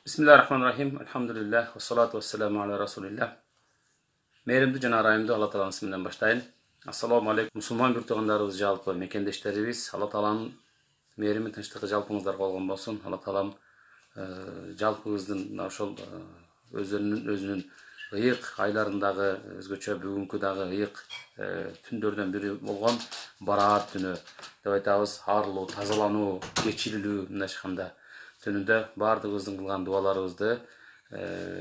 Bismillahirrahmanirrahim. Elhamdülillah. Ve salatu ve selamu ala Resulillah. Meyrimdi jana rayımdı Allah Ta'lanın isminden başlayın. Assalamu alaikum. Musulman yurttuğunlarımız jalpı mekendeşlerimiz. Allah Ta'lanın meyrimi tinçligi jalpыңızдарga bolgon bolsun. Allah Ta'lam jalpыңыздын ошол өзүнүн ыйык айларындагы өзгөчө бүгүнкү дагы ыйык түндөрдөн бири болгон бараат түнү деп айтабыз. Арылуу, тазалануу, кечирилүү мындайча түнүндө баардыгыбыздын кылган дуаларыбызды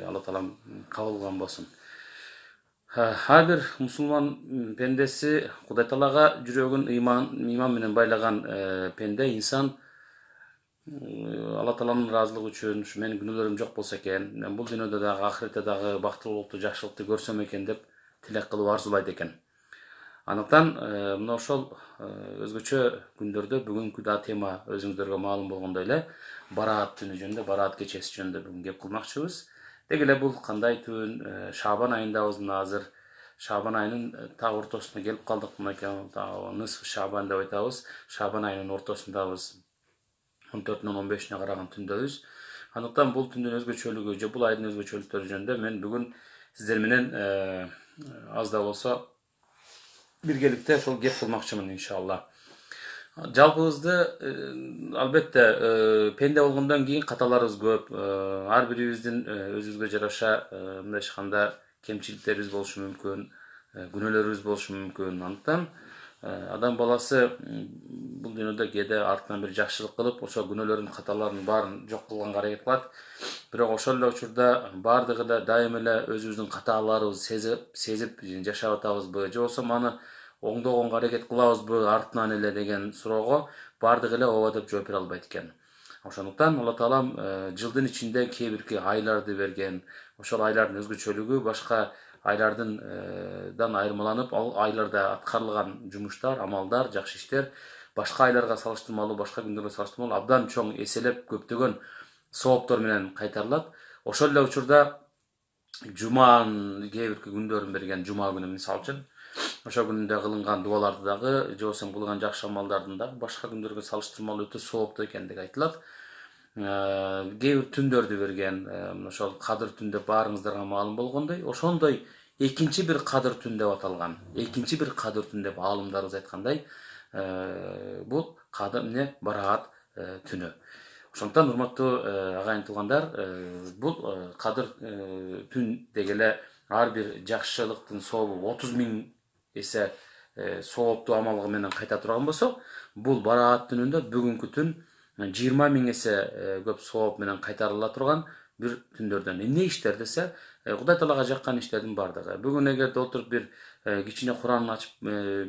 Алла Таалам кабыл кылган болсун. Ар бир мусулман пендеси Кудай Таалага жүрөгүн ыйман менен байлаган пенде инсан Алла Тааланын ыраазылыгы үчүн менин күнөөлөрүм жок болсо экен, мен бул дүйнөдө дагы ахиретте дагы бактылуулукту, жакшылыкты көрсөм экен деп тилек кылып арзулайт экен. Андыктан мына ошол өзгөчө күндөрдө бүгүнкү да тема өзүңүздөргө маалым болгондой эле бараат түнү жөнүндө, бараат кечеси жөнүндө бүгүн кеп кылмакчыбыз. Деги эле бул кандай түн, Шабан айындабыз мына азыр. Шабан айынын так ортосуна келип калдык. Мынакей нысфы Шабан деп айтабыз. Шабан айынын ортосундабыз. 14-нөн 15-ине караган түндөбүз. Андыктан бул түндүн өзгөчөлүгү же бул айдын өзгөчөлүктөрү жөнүндө мен бүгүн сиздер менен аз да болсо биргеликте ошол кеп кылмакчымын иншалла. Жалпыбызды албетте пенде болгондон кийин каталарыбыз көп. Ар бирибиздин өзүбүзгө жараша мындайча айтканда кемчиликтерибиз болушу мүмкүн, күнөөлөрүбүз болушу мүмкүн. Андыктан адам баласы бул дүйнөдө кээде артынан бир жакшылык кылып, ошол күнөөлөрүн, каталарын баарын жок кылганга аракет кылат. Бирок ошол эле учурда баардыгы да дайым эле өзүбүздүн каталарыбызды сезип жашап атабызбы, же болбосо аны оңдогонго аракет кылабызбы артынан эле деген суроого баардыгы эле ооба деп жооп бере албайт экен. Ошондуктан Алла Таалам жылдын ичинде кээ бирки айларды берген. Ошол айлардын өзгөчөлүгү башка айлардан айырмаланып, ал айларда аткарылган жумуштар, амалдар, жакшы иштер башка айларга салыштырмалуу, башка күндөргө салыштырмалуу абдан чоң эселеп көптөгөн сооптор менен кайтарылат. Ошол эле учурда жуманын кээ бирки күндөрүн берген, жума күнү мисалы үчүн ошол күндө кылынган дуаларды дагы, же болбосо кылган жакшы амалдардын дагы башка күндөргө салыштырмалуу өтө сооптуу экендиги айтылат. Кээ бир түндөрдү берген, ошол кадыр түн деп баарыңыздарга маалым болгондой, ошондой экинчи бир кадыр түн деп аталган. Экинчи бир кадыр түн деп аалымдарыбыз айткандай, бул кадыр эмне бараат түнү. Ошондуктан урматтуу агайын туугандар, бул кадыр түн деги эле ар бир жакшылыктын сообу 30.000 эсе сооптуу амалга менен кайта турган болсо, бул бараат түнүндө бүгүнкү түн 20.000 эсе көп сооп менен кайтарыла турган бир түндөрдөн. Эмне иштер десе, Кудай Таалага жаккан иштердин бардыгы. Бүгүн эгерде отуруп бир кичине Куранын ачып,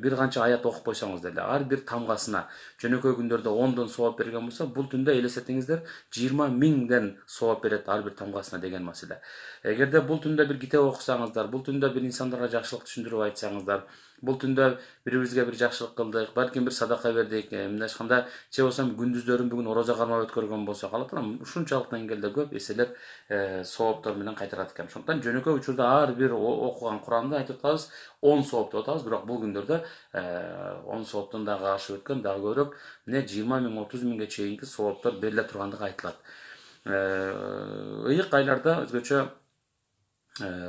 бир канча аят окуп койсоңуз деле, ар бир тамгасына жөнөкөй күндөрдө 10дон сооп берген болсо, бул түндө элестетиңиздер 20.000ден сооп берет ар бир тамгасына деген маселе. Эгерде бул түндө бир китеп окусаңыздар, бул түндө бир инсандарга жакшылык түшүндүрүп айтсаңыздар, бул түндө бирибизге бир жакшылык кылдык, балким бир садака бердик, мындай айтканда, же болбосо күндүздөрүн бүгүн ороза кармап өткөргөн болсок, Алла Таалам ушунчалык деңгээлде көп эселеп сооптор менен кайтарат экен. Ошондуктан жөнөкөй учурда ар бир окуган Куранды айтып атабыз 10 сооп деп атабыз, бирок бул күндөрдө 10 сооптон дагы ашып өткөн, дагы көбүрөөк, эмне 20.000, 30.000ге чейинки сооптор бериле тургандыгы айтылат. Ыйык айларда өзгөчө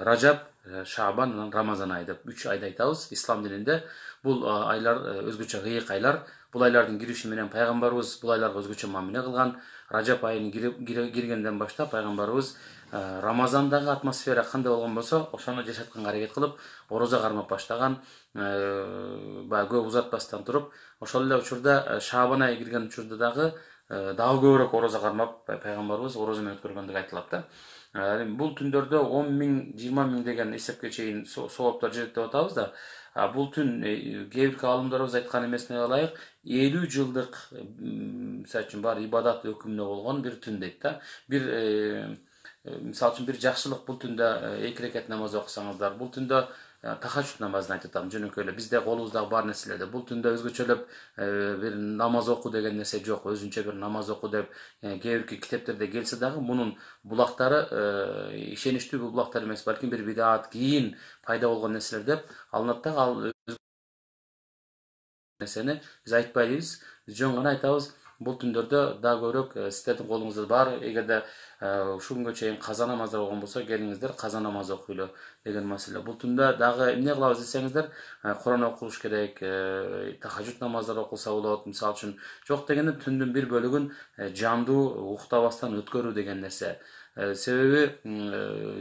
Ражаб, Шабан менен Рамазан айы деп 3 айды айтабыз. Ислам дининде бул айлар өзгөчө ыйык айлар. Бул айлардын кириши менен пайгамбарыбыз бул айларга өзгөчө мамиле кылган. Ражаб айынын киргенден баштап пайгамбарыбыз Рамазандагы атмосфера кандай болгон болсо, ошону жашатканга аракет кылып, ороза кармап баштаган, баягы көп узатпастан туруп, ошол эле учурда Шабан айы кирген учурда дагы көбүрөөк ороза кармап пайгамбарыбыз ороза менен өткөргөндүгү айтылат да. Бул түндөрдө 10.000, 20.000 деген эсепке чейин сооптор жетет деп атабыз да. Бул түн кээ бирки аалымдарыбыз айткан эмесине ылайык 50 жылдык мисалы үчүн бар ибадат өкүмүнө болгон бир түн дейт да. Бир мисалы үчүн бир жакшылык бул түндө 2 рекат намаз окусаңыздар, бул түндө тахажжуд намазын айтып атам, жөнөкөй эле бизде колубуздагы бар нерселерде. Бул түндө өзгөчөлөп бир намаз оку деген нерсе жок, өзүнчө бир намаз оку деп кээ бирки китептерде келсе дагы, мунун булактары ишеничтүү булактар эмес, балким бир бидаат кийин пайда болгон нерселер деп алынат дагы. Ал нерсени биз айтпайбыз, жөн гана айтабыз, бул түндөрдө дагы көбүрөөк сиздердин колуңузда бар. Эгерде ушул күнгө чейин каза намазы болгон болсо, келиңиздер каза намазы окуйлу деген маселе. Бул түндө дагы эмне кылабыз десеңиздер, Куран окулуш керек, тахажжуд намаздары окулса болот. Мисалы үчүн жок дегенде түндүн бир бөлүгүн жандуу уктабастан өткөрүү деген нерсе. Себеби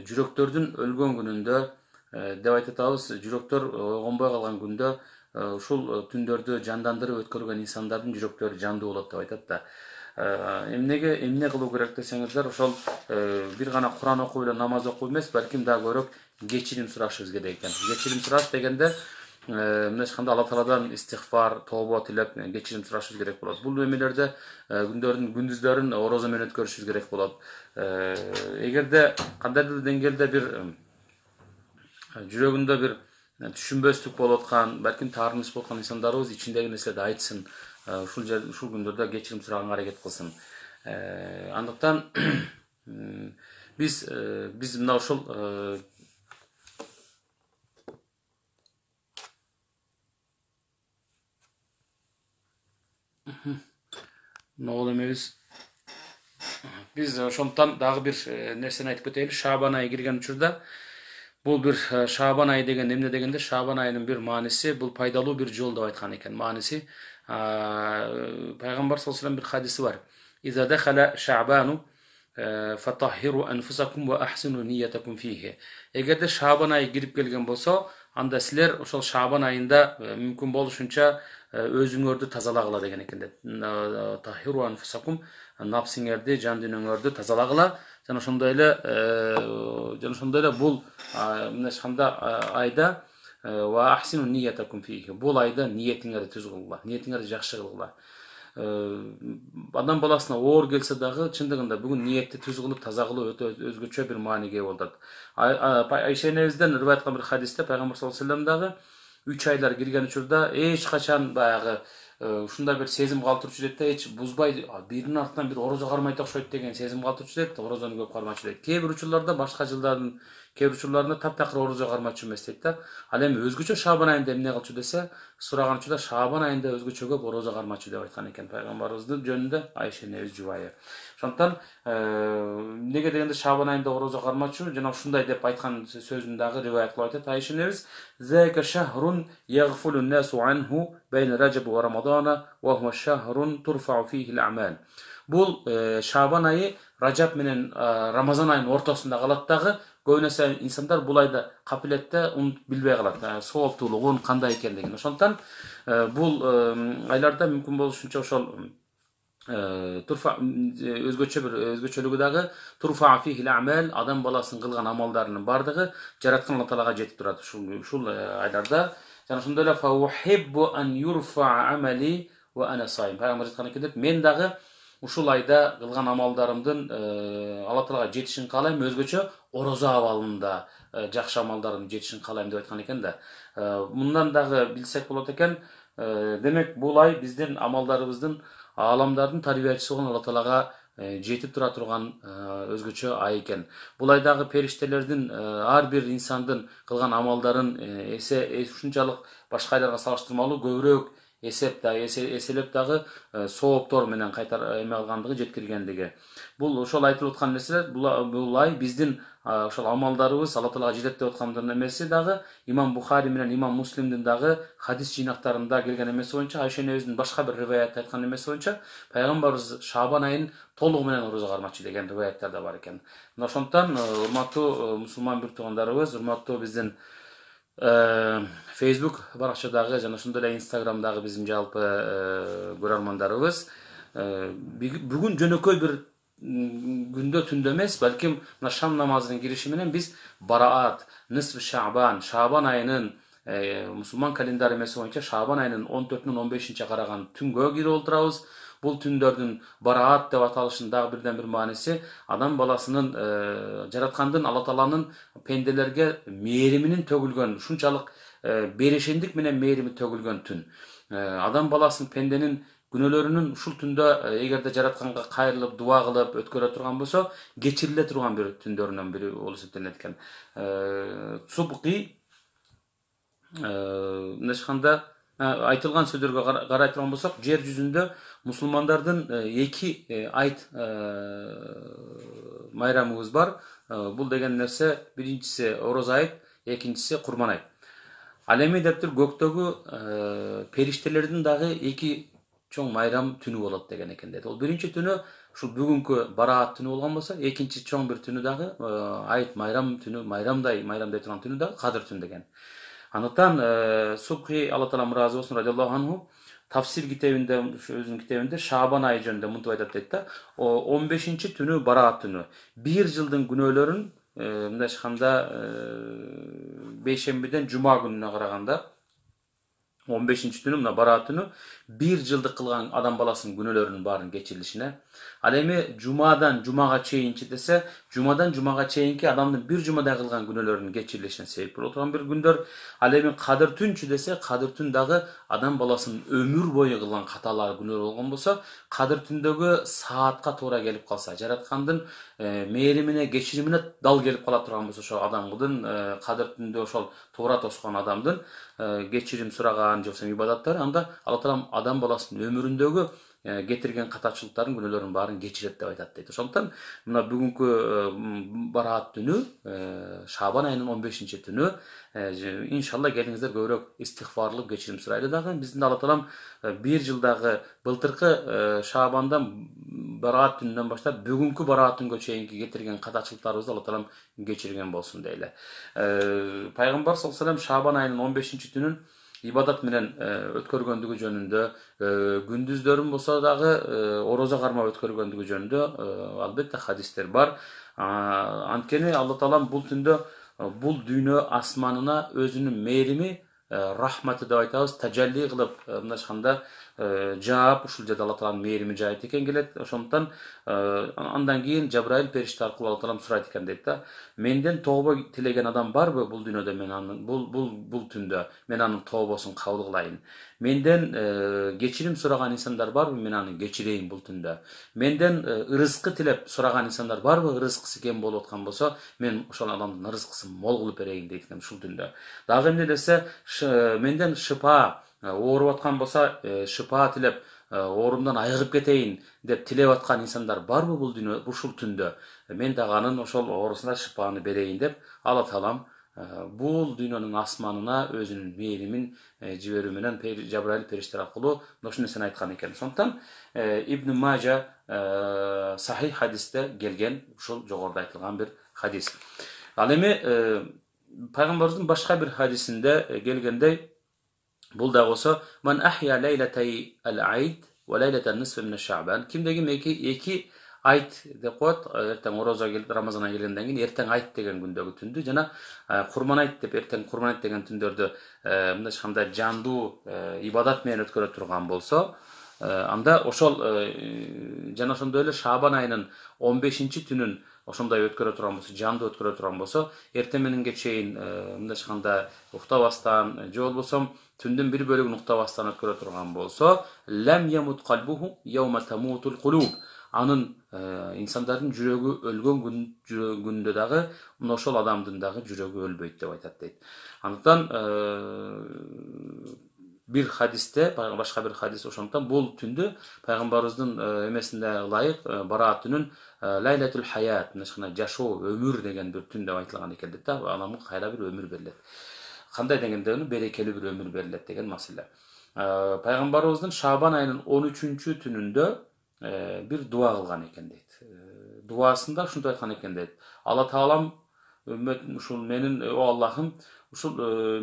жүрөктөрдүн өлгөн күнүндө деп айтабыз, жүрөктөр ойгонбой калган күндө ушул түндөрдү жандандырып өткөргөн инсандардын жүрөктөрү жандуу болот деп айтат да. Эмне кылуу керек десеңиздер, ошол бир гана Куран окуп эле намаз окуу эмес, балким дагы көбүрөөк кечирим сурашыбыз керек экен. Кечирим сураш дегенде мындай айтканда Алла Тааладан истигфар, тобо тилеп кечирим сурашыбыз керек болот. Бул эмелерде күндүздөрүн орозо менен өткөрүшүбүз керек болот. Эгерде кандайдыр деңгээлде бир жүрөгүндө бир түшүнбөстүк болуп аткан, балким таарыныч болуп аткан инсандарыбыз ичиндеги нерселерди айтсын, ушул күндөрдө кечирим сураганга аракет кылсын. Андыктан биз мына ушул ногул эмебиз. Биз ошондуктан дагы бир нерсени айтып кетели. Шабан айы кирген учурда бул бир Шабан айы деген эмне дегенде, Шабан айынын бир мааниси бул пайдалуу бир жол деп айткан экен. Мааниси пайгамбар саллаллаху алейхи ва саллям бир хадиси бар. Иза дахала Шабану фатахиру анфусакум ва ахсину ниятакум фихи. Эгерде Шабан айы кирип келген болсо, анда силер ошол Шабан айында мүмкүн болушунча өзүңөрдү тазалагыла деген экен. Тахиру анфусакум, напсиңерди, жан дүйнөңөрдү тазалагыла. Жана ошондой эле бул мына айтканда айда ва ахсину ниятакум фихи. Бул айда ниетиңерди түз кылгыла, ниетиңерди жакшы кылгыла. Адам баласына оор келсе дагы чындыгында бүгүн ниетти түз кылып таза кылуу өтө өзгөчө бир мааниге болот. Айша энебизден ырвай айткан бир хадисте пайгамбар саллаллаху алейхи ва саллям дагы 3 айлар кирген учурда эч качан баягы ушундай бир сезим калтырчу дейт да, эч бузбай биринин артынан бир орозо кармайт окшойт деген сезим калтырчу дейт, орозону көп кармачу дейт. Кээ бир учурларда башка жылдардын кээ бир учурларында таптакыр орозо кармачу эмес дейт да. Ал эми өзгөчө Шабан айында эмне кылчу десе, сураган учурда Шабан айында өзгөчө көп орозо кармачу деп айткан экен пайгамбарыбыздын жөнүндө Айша энебиз жубайы. Ошондуктан эмнеге дегенде Шабан айында орозо кармачу, жана ушундай деп айткан сөзүн дагы риваят кылып айтат Айша энебиз: "Зака шахрун ягфулу насу анху бейна Раджаб ва Рамадана ва хуа шахрун турфау фихи ал-а'мал." Бул Шабан айы Ражаб менен Рамазан айынын ортосунда калат дагы, көбүнесе инсандар бул айда капилетте билбей калат, сооптуулугун кандай экендигин. Ошондуктан бул айларда мүмкүн болушунча ошол турфа өзгөчө бир өзгөчөлүгү дагы турфа фихи ал-а'мал, адам баласынын кылган амалдарынын бардыгы жараткан Алла Таалага жетип турат ушул айларда. Жана ошондой эле фа ухиббу ан юрфа амали ва ана сайм. Пайгамбар айткан экен, мен дагы ушул айда кылган амалдарымдын Алла Таалага жетишин каалайм, өзгөчө орозо абалында жакшы амалдардын жетишин каалайм деп айткан экен да. Мындан дагы билсек болот экен, демек бул ай биздин амалдарыбыздын, ааламдардын тарбиячысы болгон Алла Таалага жетип тура турган өзгөчө ай экен. Бул айдагы периштелердин ар бир инсандын кылган амалдарын ушунчалык башка айларга салыштырмалуу көбүрөөк эселеп дагы сооптор менен кайтар эме кылгандыгы, жеткиргендиги. Бул ошол айтылып аткан нерселер, бул ай биздин ошол амалдарыбыз Алла Таалага жетет деп аткандын эмеси дагы Имам Бухари менен Имам Муслимдин дагы хадис жыйнактарында келген эмеси боюнча, Айша энебиздин башка бир риваятта айткан эмеси боюнча пайгамбарыбыз Шабан айын толугу менен орозо кармачу деген риваяттар да бар экен. Мына ошондуктан урматтуу мусулман бир туугандарыбыз, урматтуу биздин Facebook баракчадагы жана ошондой эле Instagramдагы биздин жалпы көрөрмандарыбыз, бүгүн жөнөкөй бир күндө түндө эмес, балким мына шам намазынын кириши менен биз Бараат, Нисф Шабан, Шабан айынын мусулман календарь эмеси боюнча Шабан айынын 14-15 караган түнгө кирип олтурабыз. Бул түндөрдүн Бараат деп аталышынын дагы бирден бир мааниси адам баласынын жараткандын Алла Тааланын пенделерге мээриминин төгүлгөн, ушунчалык берешендик менен мээрими төгүлгөн түн. Адам баласынын пенденин күнөөлөрүнүн ушул түндө эгерде жаратканга кайрылып, дуа кылып өткөрө турган болсо, кечириле турган бир түндөрүнөн бири болуп эсептелет экен. Субки мындайча айтканда айтылган сөздөргө карай турган болсок, жер жүзүндө Мусулмандардын эки айт майрамыбыз бар. Бул деген нерсе биринчиси орозо айт, экинчиси курман айт. Ал эми дептир көктөгү периштелердин дагы эки чоң майрам түнү болот деген экен дейт. Ол биринчи түнү ушул бүгүнкү бараат түнү болгон болсо, экинчи чоң бир түнү дагы айт майрам түнү, майрамдай турган түнү дагы кадыр түн деген. Анықтан Субхи Алла Таала разы болсун радиаллаху анху тафсир китебинде, өзүнүн китебинде Шабан айы жөнүндө мынтип айтат дейт да. 15-чи түнү бараат түнү. Бир жылдын күнөөлөрүн мындай айтканда бейшембиден жума күнүнө караганда 15-чи түнү мына бараат түнү бир жылдык кылган адам баласынын күнөөлөрүнүн баарын кечирилишине. Ал эми жумадан жумага чейинчи десе, жумадан жумага чейинки адамдын бир жумада кылган күнөөлөрүнүн кечирилишине себеп боло турган бир күндөр. Ал эми кадыр түнчү десе, кадыр түн дагы адам баласынын өмүр бою кылган каталар күнөө болгон болсо, кадыр түндөгү саатка туура келип калса, жараткандын мээримине, кечиримине дал келип кала турган болсо, ошо адамдын кадыр түндө ошол туура тоскон адамдын кечирим сураган же болбосо ибадаттары, анда Алла Таала адам баласынын өмүрүндөгү кетирген катачылыктардын күнөөлөрүнүн баарын кечирет деп айтат дейт. Ошондуктан мына бүгүнкү бараат түнү, Шабан айынын 15-чи түнү, иншалла келиңиздер көбүрөөк истигфарлык кечирим сурайлы дагы. Биздин Алла Таалам бир жылдагы былтыркы Шабандан бараат түнүнөн баштап бүгүнкү бараат түнгө чейинки кетирген катачылыктарыбызды Алла Таалам кечирген болсун дейле. Пайгамбар саллаллаху алейхи ва саллям Шабан айынын 15-чи түнүн ибадат менен өткөргөндүгү жөнүндө, күндүздөрүн болсо дагы орозо кармап өткөргөндүгү жөнүндө албетте хадистер бар. Анткени Алла Таалам бул түндө бул дүйнө асманына өзүнүн мээрими, рахматы деп айтабыз, тажалли кылып, мындай айтканда жаап, ушул жерде Алла Тааланын мээрими жайыт экен келет. Ошондуктан андан кийин Жабраил периште аркылуу Алла Таалам сурайт экен дейт да. Менден тообо тилеген адам барбы бул дүйнөдө, мен анын бул түндө мен анын тообосун кабыл кылайын. Менден кечирим сураган инсандар барбы, мен аны кечирейин бул түндө. Менден ырыскы тилеп сураган инсандар барбы, ырыскысы кем болуп аткан болсо, мен ошол адамдын ырыскысын мол кылып берейин дейт экен ушул түндө. Дагы эмне десе, менден шыпа, ооруп аткан болсо, шыпа тилеп оорумдан айыгып кетейин деп тилеп аткан инсандар барбы бул дүйнө, ушул түндө? Мен дагы анын ошол оорусуна шыпаны берейин деп Алла Таалам бул дүйнөнүн асманына өзүнүн мээримин жиберүү менен Жабраил периштер аркылуу ошол нерсени айткан экен. Ошондуктан Ибн Мажа сахих хадисте келген, ушул жогоруда айтылган бир хадис. Ал эми пайгамбарыбыздын башка бир хадисинде келгендей, бул да болсо ман ахя лейлатай ал-айд ва лейлатан нисф мин шабан. Кимдеги эки айт деп коет, эртең орозо келип Рамазан айы келгенден кийин эртең айт деген күндөгү түндү жана курман айт деп эртең курман айт деген түндөрдү мындай айтканда жандуу ибадат менен өткөрө турган болсо, анда ошол жана ошондой эле Шабан айынын 15-чи түнүн ошондой өткөрө турган болсо, жандуу өткөрө турган болсо, эртең мененге чейин мындай айтканда уктабастан же болбосо түндүн бир бөлүгүн уктабастан өткөрө турган болсо, лам ямут калбуху яума тамутул кулуб. Анын инсандардын жүрөгү өлгөн күндө дагы ошол адамдын дагы жүрөгү өлбөйт деп айтат дейт. Андыктан бир хадисте, башка бир хадис ошондуктан бул түндү пайгамбарыбыздын эмесинде ылайык бараат түнүн лайлатул хаят, жашоо, өмүр деген бир түн деп айтылган экен дейт да. Адамга кайра бир өмүр берилет. Кандай дегенде берекелүү бир өмүр берилет деген маселе. Пайгамбарыбыздын Шабан айынын 13-чү түнүндө бир дуа кылган экен дейт. Дуасында ушинтип айткан экен дейт. Алла Таалам ушул менин, о Аллахым, ушул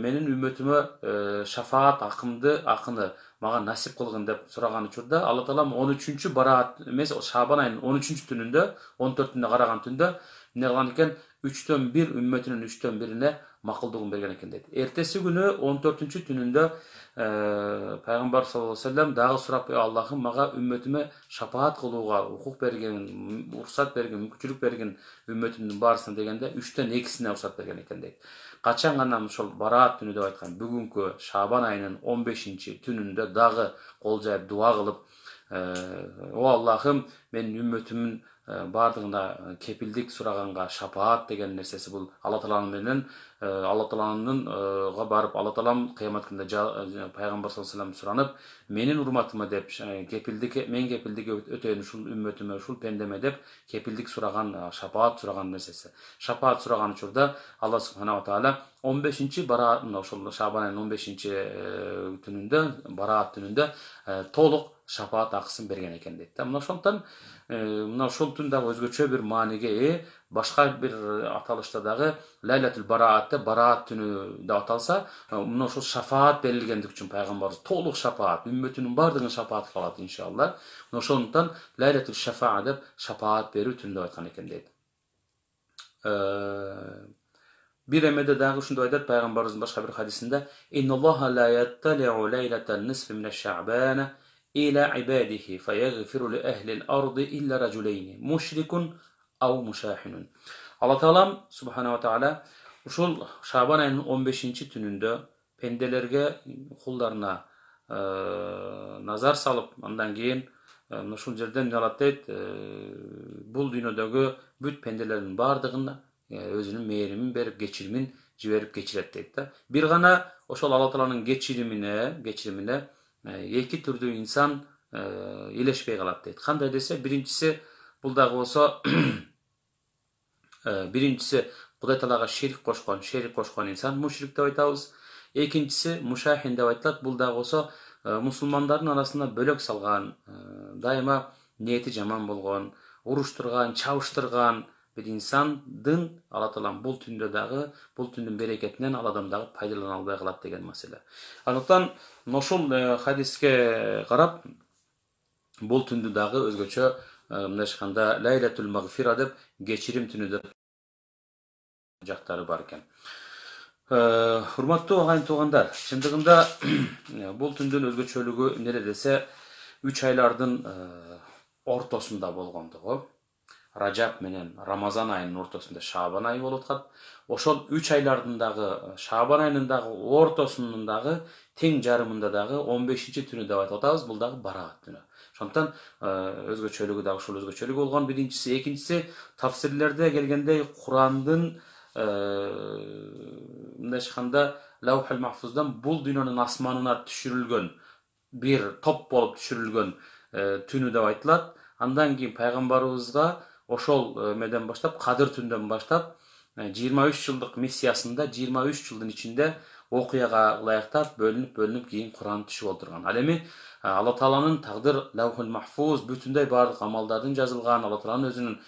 менин үммөтүмө шафаат акыны мага насип кылгын деп сураган учурда, Алла Таалам 13-чү бараат эмес, Шабан айынын 13-чү түнүндө, 14-түнүнө караган түндө эмне кылган экен? 3/1 үммөтүнүн 3/1-ине макулдугун берген экен дейт. Эртеси күнү 14-чү түнүндө пайгамбар саллаллаху алейхи ва саллям дагы сурап, Аллахым мага үммөтүмө шафаат кылууга укук берген, уруксат берген, мүмкүнчүлүк берген үммөтүмдүн баарысына дегенде 3/2-сине уруксат берген экен дейт. Качан гана ошол бараат түнү деп айткан бүгүнкү Шабан айынын 15-чи түнүндө дагы кол жайып дуа кылып, о Аллахым, менин үммөтүмүн бардыгында кепилдик сураганга шапаат деген нерсеси бул Алла Тааланын менен Алла Тааланынга барып Алла Таалам кыямат күнүндө пайгамбар саллаллаху алейхи вассалам суранып, менин урматыма деп мен кепилдик өтөйүн ушул үммөтүмө, ушул пендеме деп кепилдик сураган, шапаат сураган нерсеси. Шапаат сураган учурда Алла субханаху таала 15-чи бараат, ошол Шабан айынын 15-чи түнүндө, бараат түнүндө толук шапаат акысын берген экен дейт. Мына ошондон мына ошол түн дагы өзгөчө бир мааниге ээ. Башка бир аталышта дагы Лайлатул Бараат деп бараат түнү деп аталса, мына ошол шафаат берилгендик үчүн пайгамбарыбыз толук шафаат, үммөтүнүн бардыгын шафаат кылат иншалла. Мына ошондуктан Лайлатул Шафаа деп шафаат берүү түн деп айткан экен дейт. Bir emede dagı şunu aytat Peygamberimizin başka bir hadisinde İnnallaha la yattali'u leyleten nisfi mineşşa'ban ila ibadihi feyaghfiru li ehli'l ardı illa raculeyni müşrikun aw muşahinun. Allah Teala Subhanahu ve Teala uşul Şaban ayının 15-ci tününde pendelerge kullarına nazar salıp ondan keyin uşul жерден yalat deyt bul dünyadagi büt pendelerin bardığını özünün meğerimin berip geçirimin jiberip geçiret deyt da. Bir gana ошол Алла Тааланын geçirimine эки түрдүү инсан элешпей калат дейт. Кандай десе, биринчиси бул дагы болсо биринчиси Кудай Таалага шерик кошкон инсан мушрик деп айтабыз. Экинчиси мушахин деп айтылат. Бул дагы болсо мусулмандардын арасында бөлөк салган, дайыма ниети жаман болгон, уруштурган, чабыштырган bir insandın Алла Таалам бул түндө дагы, бул түндүн берекетинен ал адам дагы пайдалана албай калат деген маселе. Андыктан ошол хадиске карап бул түндү дагы өзгөчө мындай айтканда Лайлатул Магфира деп кечирим түнү деп жактары бар экен. Урматтуу агайын туугандар, чындыгында бул түндүн өзгөчөлүгү неде десе, 3 айлардын ортосунда болгондугу. Rajab менен Рамазан айынын ортосунда Шабан айы болуп аткат. Ошол 3 айлардын дагы Шабан айынын дагы ортосунун дагы тең жарымында дагы 15-чи түнү деп айтып атабыз. Бул дагы бараат түнү. Ошондон өзгөчөлүгү дагы ушул өзгөчөлүгү болгон биринчиси, экинчиси тафсирлерде келгендей Курандын мындай айтканда Лаухул Махфуздан бул дүйнөнүн асманына түшүрүлгөн бир топ болуп түшүрүлгөн түнү деп айтылат. Андан кийин пайгамбарыбызга ошол меден баштап, Кадыр түндөн баштап 23 жылдык миссиясында 23 жылдын ичинде окуяга ылайыктап бөлүнүп кийин Куран түшүп олтурган. Ал эми Алла Тааланын тагдыр Лаухул Махфуз бүтүндөй бардык амалдардын жазылган, Алла Тааланын өзүнүн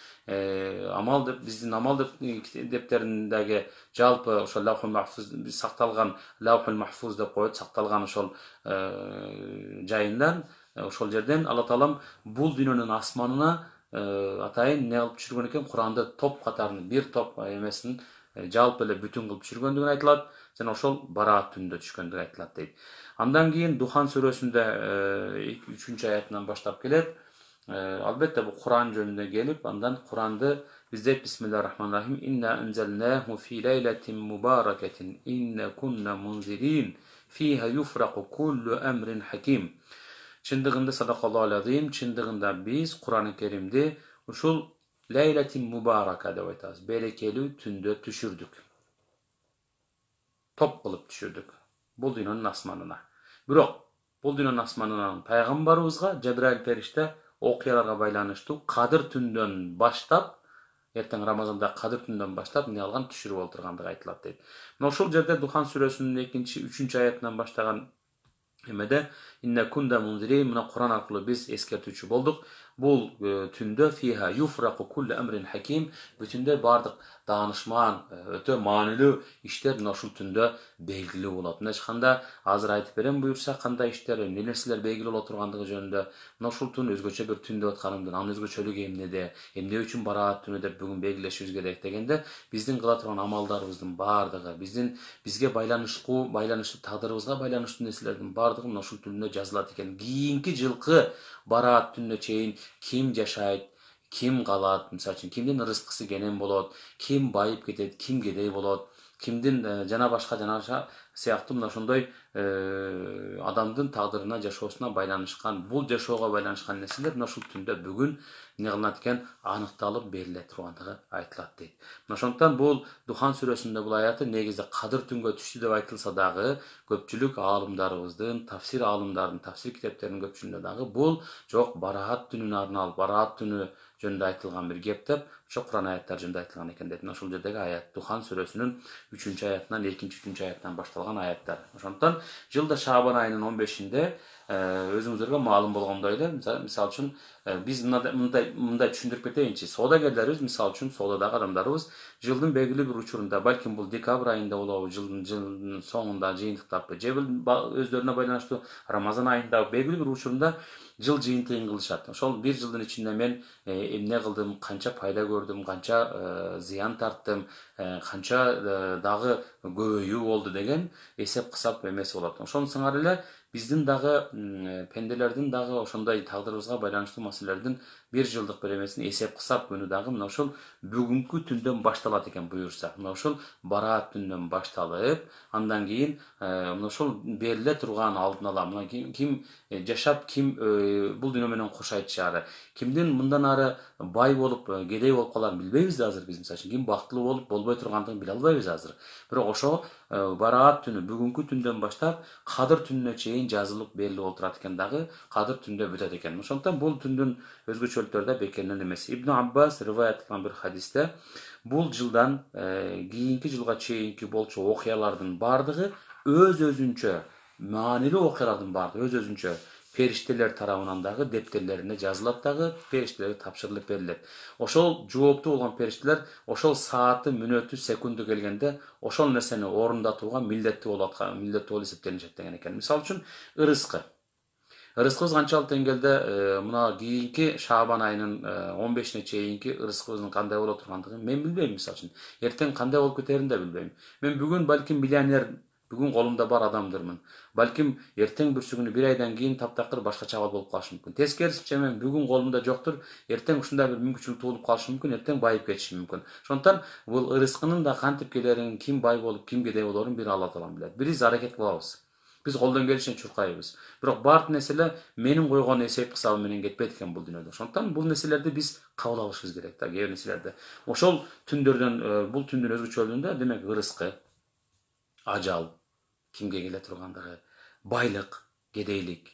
амал деп, биздин амал дептериндеги жалпы ошол Лаухул Махфуз сакталган, Лаухул Махфуз деп коет, сакталган ошол жайындан, ошол жерден Алла Таалам бул дүйнөнүн асманына атайын не кылып түшүргөн экен, Куранды топ катарын, бир топ эмесин жалпы эле бүтүн кылып түшүргөндүгүн айтылат, жана ошол бараат түнүндө түшкөндүгү айтылат дейт. Андан кийин Духан сүрөсүндө 3-чү аятынан баштап келет. Албетте бул Куран жөнүндө келип, андан Куранды биздейт Бисмиллахир-рахманир-рахим. Инна анзалнаху фи лейлатин мубаракатин инна кунна мунзирин фиха юфрaqu kullu amrin hakim. Чындыгында садакаллаху алазим, чындыгында биз Куран-ы Керимди ушул Лейлатин мубарака деп айтабыз. Берекелүү түндө түшүрдүк. Топ кылып түшүрдүк. Бул дүйнөнүн асманына. Бирок бул дүйнөнүн асманынан пайгамбарыбызга Жабраил периште окуяларга байланыштуу Кадыр түндөн баштап, эртең Рамазанда Кадыр түндөн баштап эмне алган түшүрүп олтургандыгы айтылат дейт. Мына ошол жерде Духан сүрөсүнүн 2-3 аятынан баштаган эмеде инна кунда мунзирин, мына Куран аркылуу биз эскертүүчү болдук. Бул түндө фиха юфрaqu kullu amrin hakim, бүтүндөй бардык даанышман, өтө маанилүү иштер мына ушул түндө белгилүү болот. Мына айтканда азыр айтып берем буюрса, кандай иштер, эмне нерселер белгилүү боло тургандыгы жөнүндө. Мына ушул түн өзгөчө бир түн деп атканымдан, анын өзгөчөлүгү эмнеде, эмне үчүн бараат түнү деп бүгүн белгилешибиз керек дегенде, биздин кыла турган амалдарыбыздын бардыгы, бизге байланыштуу тагдырыбызга байланыштуу нерселердин бардыгы мына ушул түндө жазылат экен. Кийинки жылкы бараат түнүнө чейин ким жашайт, ким калат, мисалы үчүн кимдин рызкысы кенен болот, ким байып кетет, ким кедей болот, кимдин жана башка сыяктуу мына ошондой адамдын тагдырына, жашоосуна байланышкан, бул жашоого байланышкан нерселер мына ушул түндө бүгүн эмне кылынат экен, аныкталып бериле тургандыгы айтылат дейт. Мына ошондуктан бул Духан сүрөсүндө бул аятты негизде кадыр түнгө түштү деп айтылса дагы, көпчүлүк аалымдарыбыздын, тафсир аалымдарынын, тафсир китептеринин көпчүлүгүндө дагы бул жок, Бараат түнүнө арналып, Бараат түнү жөнүндө айтылган бир кеп деп, ошо Куран аяттары жөнүндө айтылган экен дейт. Мына ушул жердеги аят Духан сүрөсүнүн 3-аятынан 2-3 аятынан башталган аяттар. Ошондуктан жылда Шаабан айынын 15-inde өзүңүздөргө маалым болгондой эле, мисалы үчүн биз мындай түшүндүрүп кетейинчи. Соодагерлерибиз, мисалы үчүн соодадагы адамдарыбыз жылдын белгилүү бир учурунда, балким бул декабрь айында болобу, жылдын соңунда жыйынтыктаппы, же өздөрүнө байланыштуу Рамазан айында белгилүү бир учурунда жыл жыйынтыгын кылышат. Ошол бир жылдын ичинде мен эмне кылдым, канча пайда көрдүм, канча зыян тарттым, канча дагы көбөйүү болду деген эсеп кысап эмеси болот. Ошону сыңар эле биздин дагы пенделердин дагы ошондой тагдырыбызга байланыштуу маселелердин бир жылдык бир эмесин эсеп кысап күнү дагы мына ушул бүгүнкү түндөн башталат экен буюрса. Мына ушул Бараат түндөн башталып, андан кийин мына ушул бериле турган алдын ала мына ким жашап, ким бул дүйнө менен кош айтышаары, кимдин мындан ары бай болуп, кедей болуп каларын билбейбиз да азыр биз. Мисалы үчүн ким бактылуу болуп, болбой тургандыгын биле албайбыз азыр. Бирок ошо Бараат түнү, бүгүнкү түндөн баштап Кадыр түнүнө чейин жазылып берилип олтурат экен дагы, Кадыр түндө бүтөт экен. Ошондуктан бул түндүн өзгөчөлүктөрү да бекеринен эмес. Ибн Аббас риваят кылган бир хадисте бул жылдан кийинки жылга чейинки болчу окуялардын бардыгы өз-өзүнчө, маанилүү окуялардын бардыгы өз-өзүнчө периштелер тарабынан дагы дептерлерине жазылат дагы, периштелерге тапшырылып берилет. Ошол жооптуу болгон периштелер ошол сааты, мүнөтү, секунду келгенде ошол нерсени орундатууга милдеттүү болуп эсептелинишет деген экен. Мисалы үчүн ырыскыбыз канчалык деңгээлде мына кийинки Шаабан айынын 15-ине чейинки ырыскыбыздын кандай боло тургандыгын мен билбейм. Мисалы үчүн эртең кандай болуп кетерин да билбейм. Мен бүгүн балким миллионер, бүгүн колумда бар адамдырмын. Балким эртең бүрсү күнү бир айдан кийин таптакыр башкача абал болуп калышы мүмкүн. Тескерисинче мен бүгүн колумда жоктур, эртең ушундай бир мүмкүнчүлүк туулуп калышы мүмкүн, эртең байып кетишим мүмкүн. Ошондуктан бул ырыскынын да кантип келерин, ким бай болуп, ким кедей болорун бир Алла таалам билет. Биз аракет кылабыз. Биз колдон келишинче чуркайбыз. Бирок баардык нерселер менин койгон эсеп кысабы менен кетпейт экен бул дүйнөдө. Ошондуктан бул нерселерди биз кабыл алышыбыз керек да, кээ бир нерселерди. Ошол түндөрдөн, бул түндүн өзгөчөлүгүндө демек ырыскы, ажал, кимге келе тургандыгы, байлык, кедейлик,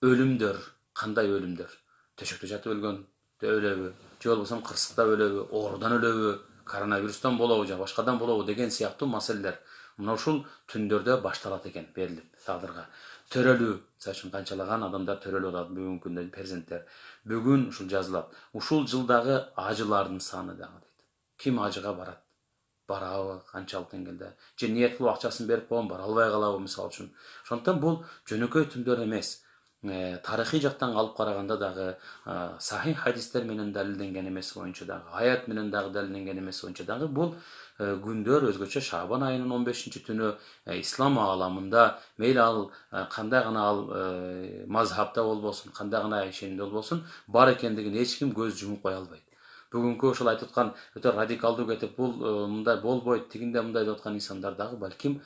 өлүмдөр, кандай өлүмдөр? Төшөктө жатып өлөбү, же болбосо кырсыктап өлөбү, оорудан өлөбү, коронавирустан болобу же башкадан болобу деген сыяктуу маселелер мына ушул түндөрдө башталат экен, берилип тагдырга. Төрөлүү, мисалы үчүн канчалаган адамдар төрөлүп атат бүгүнкү күндө, перзенттер. Бүгүн ушул жазылат. Ушул жылдагы ажылардын саны дагы дейт. Ким ажыга барат? Барабы, канчалык деңгээлде? Же ниет кылып акчасын берип койгон, бара албай калабы мисалы үчүн? Ошондуктан бул жөнөкөй түндөр эмес. Тарыхый жактан алып караганда дагы, сахих хадистер менен далилденген эмес боюнча дагы, аят менен дагы далилденген эмес боюнча дагы бул күндөр өзгөчө Шаабан айынын 15-түнү ислам ааламында мейли ал кандай гана ал мазхабта болбосун, кандай гана ишенимде болбосун, бар экендигин эч ким көз жумуп кое албайт. Бүгүнкү ошол айтып аткан өтө радикалдуу кетип, бул мындай болбойт, тигинде мындай деп аткан инсандар дагы балким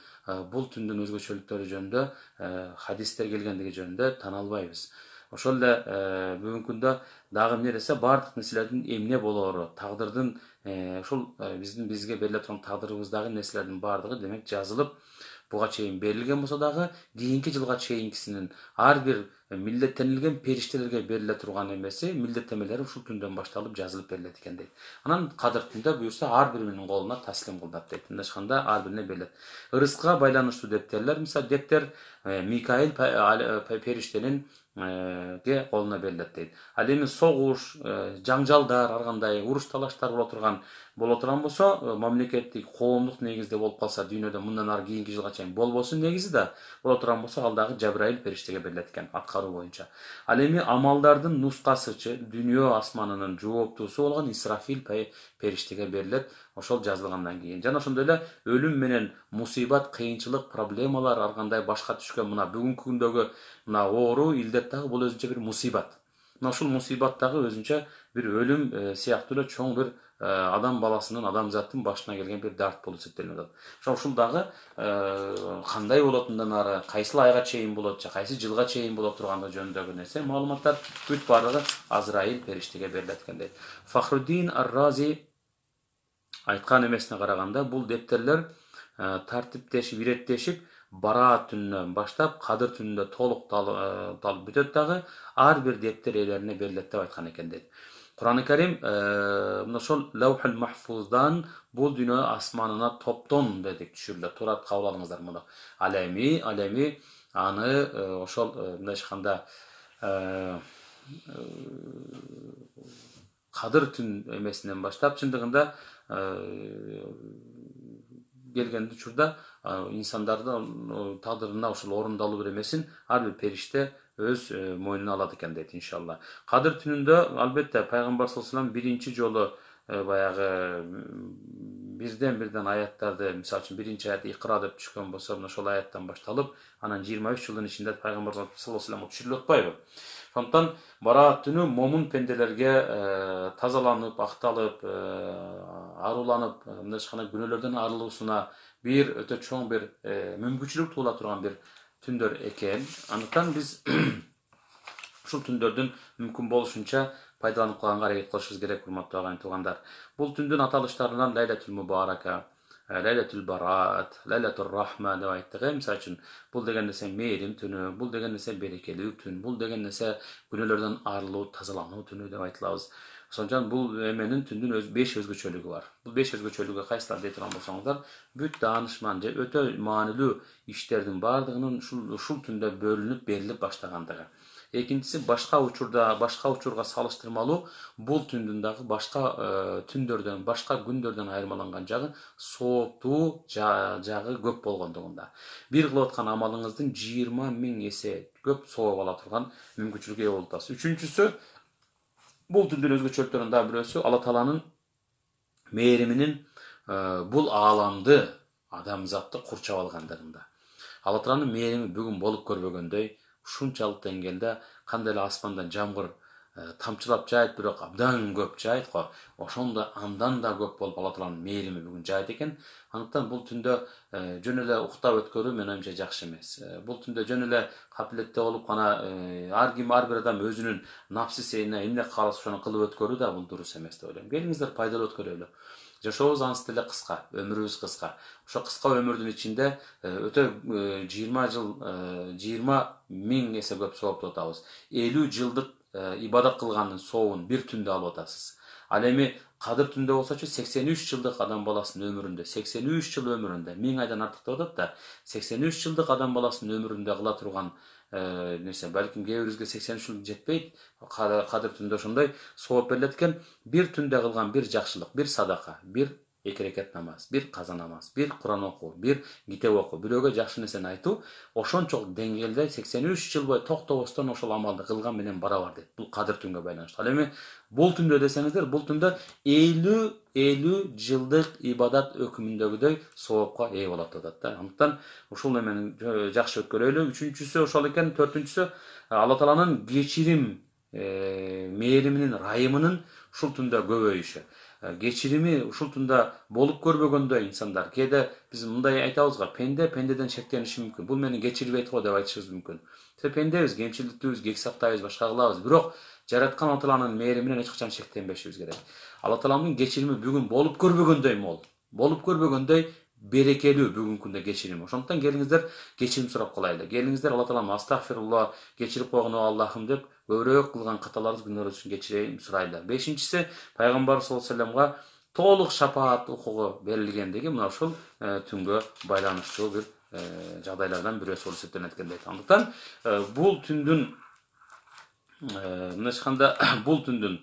бул түндүн өзгөчөлүктөрү жөнүндө, хадистер келгендиги жөнүндө тана албайбыз. Ошол эле бүгүнкү күндө дагы эмне десе, бардык нерселердин эмне болоору, тагдырдын ушул бизге бериле турган тагдырыбыздагы нерселердин бардыгы демек жазылып, буга чейин берилген болсо дагы, кийинки жылга чейинкисинин ар бир милдеттенилген периштелерге бериле турган эмеси, милдеттемелери ушул түндөн башталып жазылып берилет экен дейт. Анан Кадыр түндө буюрса ар биринин колуна таслим кылынат дейт. Мындайча айтканда ар бирине берилет. Ырыскыга байланыштуу дептерлер, мисалы дептер Микаил периштенин колуна берилет дейт. Ал эми согуш, жаңжалдар, ар кандай уруш талаштар боло турган болсо, мамлекеттик, коомдук негизде болуп калса, дүйнөдө мындан ары кийинки жылга чейин болбосун негизи да, боло турган болсо, ал дагы Жабраил периштеге берилет экен, аткаруу боюнча. Ал эми амалдардын нускасычы, дүйнө асманынын жооптуусу болгон Исрафил периштеге берилет, ошол жазылгандан кийин. Жана ошондой эле өлүм менен мусибат, кыйынчылык, проблемалар, ар кандай башка түшкөн мына бүгүнкү күндөгү мына оору, илдет дагы бул өзүнчө бир мусибат. Мына ушул мусибат дагы өзүнчө бир өлүм сыяктуу эле чоң бир адам баласынын, адамзаттын башына келген бир дарт болуп эсептелип атат. Ушул дагы кандай болотундан ары, кайсыл айга чейин болот же кайсы жылга чейин боло тургандыгы жөнүндөгү нерсе маалыматтар бүт баардыгы Азраил периштеге берилет экен дейт. Фахруддин ар-Рази айткан эмесине караганда, бул дептерлер тартиптешип, иреттешип, Бараат түнүнөн баштап Кадыр түнүндө толук талып бүтөт дагы, ар бир дептер ээлерине берилет деп айткан экен дейт. Кур'ан-ы Карим мына ошол Лаухул Махфуздан бул дүйнө асманына топтон дедик түшүрүлөт. Туура кабыл алыңыздар муну. Ал эми аны ошол мындай айтканда Кадыр түн эмесинен баштап чындыгында келген учурда инсандардын тагдырына ушул орундалуу бир эмесин ар бир периште өз мойнуна алат экен дейт, иншалла. Кадыр түнүндө албетте пайгамбар саллаллаху алейхи вассалам биринчи жолу баягы бирден аяттарды, мисалы үчүн биринчи аят Икра деп түшкөн болсо, мына ошол аяттан башталып, анан 23 жылдын ичинде пайгамбар саллаллаху алейхи вассаламга түшүрүлүп атпайбы? Ошондуктан Бараат түнү момун пенделерге тазаланып, акталып, аруланып, мындай айтканда күнөөлөрдөн арылуусуна бир өтө чоң бир мүмкүнчүлүк туула турган бир түндөр экен. Андыктан биз ушул түндөрдүн мүмкүн болушунча пайдаланып калганга аракет кылышыбыз керек, урматтуу агайын туугандар. Бул түндүн аталыштарынан Лайлатул Мубарака, Лайлатул Бараат, Лайлатул Рахма деп айттык. Мисалы үчүн бул деген нерсе мээрим түнү, бул деген нерсе берекелүү түн, бул деген нерсе күнөөлөрдөн арылуу, тазалануу түнү деп айтылабыз. Ошондон бул эменин түндүн 5 өзгөчөлүгү бар. Бул 5 өзгөчөлүгү кайсылар дей турган болсоңуздар, бүт даанышман же өтө маанилүү иштердин баардыгынын ушул түндө бөлүнүп берилип баштагандыгы. Экинчиси, башка учурга салыштырмалуу бул түндүн дагы башка түндөрдөн, башка күндөрдөн айырмаланган жагы сооптуу жагы көп болгондугунда. Бир кылып аткан амалыңыздын 20 000 эсе көп сооп ала турган мүмкүнчүлүккө ээ болуп атасыз. Үчүнчүсү, бул түндүн өзгөчөлүктөрүнүн дагы бирөөсү Алла Тааланын мээриминин бул ааламды, адамзатты курчап алгандыгында. Алла Тааланын мээрими бүгүн болуп көрбөгөндөй, ушунчалык деңгээлде кандай эле аспандан жамгыр тамчылап жайт, бирок абдан көп жайт го. Ошондой андан да көп болуп Алла Тааланын мээрими бүгүн жайт экен. Андыктан бул түндө жөн эле уктап өткөрүү менин оюмча жакшы эмес. Бул түндө жөн эле капилетте болуп гана ар бир адам өзүнүн напсисине эмне кааласа ошону кылып өткөрүү да бул дуруз эмес деп ойлойм. Келиңиздер пайдалуу өткөрөлү. Жашообуз ансы деле кыска, өмүрүбүз кыска. Ошо кыска өмүрдүн ичинде өтө 20 жыл, 20 000 эсе көп соопту атабыз. 50 жылдык ибадат кылгандын сообун бир түндө алып атасыз. Ал эми Кадыр түндө болсочу 83 жылдык адам баласынын өмүрүндө, 83 жыл өмүрүндө 1000 айдан артык деп атат да, 83 жылдык адам баласынын өмүрүндө кыла турган нерсе, балким кээ бирибизге 83 жыл жетпейт, Кадыр түндө ошондой сооп берилет экен. Бир түндө кылган бир жакшылык, бир садака, бир 2 рекат намаз, бир каза намаз, бир Кур'ан окуу, бир китеп окуу, бирөөгө жакшы нерсени айтуу, ошончолук деңгээлде 83 жыл бою токтобостон ошол амалды кылган менен барабар дейт. Бул Кадыр түнгө байланыштуу. Ал эми бул түндө десеңиздер, бул түндө 50 жылдык ибадат өкүмүндөгүдөй соопко ээ болот деп атат да. Андыктан ушул эмени жакшы өткөрөлү. Үчүнчүсү ошол экен. Төртүнчүсү, Алла Тааланын кечирим мээриминин, райымынын ушул түндө көбөйүшү. Кечирими ушул түндө болуп көрбөгөндөй инсандар. Кээде биз мындай айтабыз го, пендеден шектениши мүмкүн. Бул мени кечирбейт го деп айтышыбыз мүмкүн. Биз пендебиз, кемчиликтүүбүз, кек сактайбыз, башка кылабыз. Бирок жараткан Алла Тааланын мээриминен эч качан шектенбешибиз керек. Алла Тааланын кечирими бүгүн болуп көрбөгөндөй мол, болуп көрбөгөндөй берекелүү бүгүнкү күндө кечирим. Ошондуктан келиңиздер кечирим сурап калайлы. Келиңиздер Алла Таалам астагфирулла, кечирип койгон Аллахым деп көбүрөөк кылган каталарыбыз, күнөөбүз үчүн кечирейин сурайлы. Бешинчиси, пайгамбар саллаллаху алейхи вассаламга толук шапаат укугу берилгендиги мына ушул түнгө байланыштуу бир жагдайлардан бирөөсү болуп эсептелет экен дейт. Андыктан бул түндүн мына айтканда бул түндүн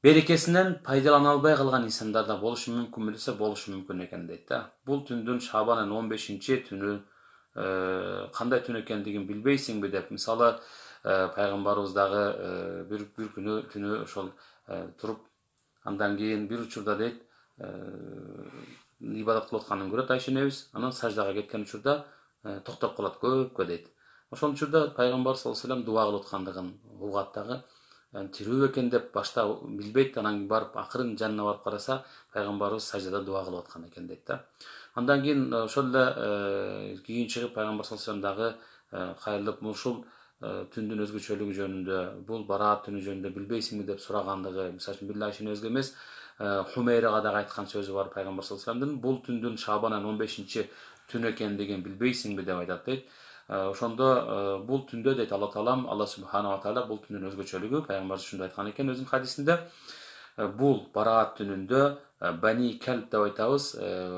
берекесинен пайдалана албай калган инсандар да болушу мүмкүн белсе, болушу мүмкүн экен дейт да. Бул түндүн Шабанын 15 түнү кандай түн экендигин билбейсиңби деп, мисалы пайгамбарыбыз дагы бир күнү түнү ошол туруп, андан кийин бир учурда дейт ибадат кылып атканын көрөт Айша энебиз, анан саждага кеткен учурда токтоп калат көпкө дейт. Ошол учурда пайгамбар саллаллаху алейхи вассалам дуа кылып аткандыгын угат дагы. тирүү экен деп башта билбейт, анан кийин барып акырын жанына барып караса пайгамбарыбыз саждада дуа кылып аткан экен дейт да. Андан кийин ошол эле кийин чыгып пайгамбар саллаллаху алейхи вассалам дагы кайрылып ушул түндүн өзгөчөлүгү жөнүндө, бул бараат түнү жөнүндө билбейсиңби деп сурагандыгы, мисалы үчүн бир Айшени өзгө эмес, Хумейрага дагы айткан сөзү бар пайгамбар саллаллаху алейхи вассаламдын, бул түндүн Шабан айынын 15 түн экендигин билбейсиңби деп айтат дейт. Ошондо бул түндө дейт Алла Таалам, Алла субханала таала бул түндүн өзгөчөлүгү пайгамбар ушундай айткан экен өзүнүн хадисинде. Бул бараат түнүндө Бани Калб деп айтабыз.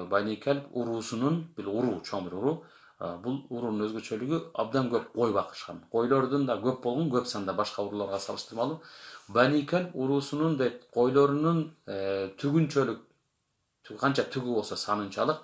Бани Калб уруусунун, бул уруу, чоң бир уруу. Бул уруунун өзгөчөлүгү абдан көп кой бакышкан. Койлордун да көп болгон, көп санда башка урууларга салыштырмалуу. Бани Калб уруусунун дейт койлорунун түгүнчөлүк канча түгү болсо санынчалык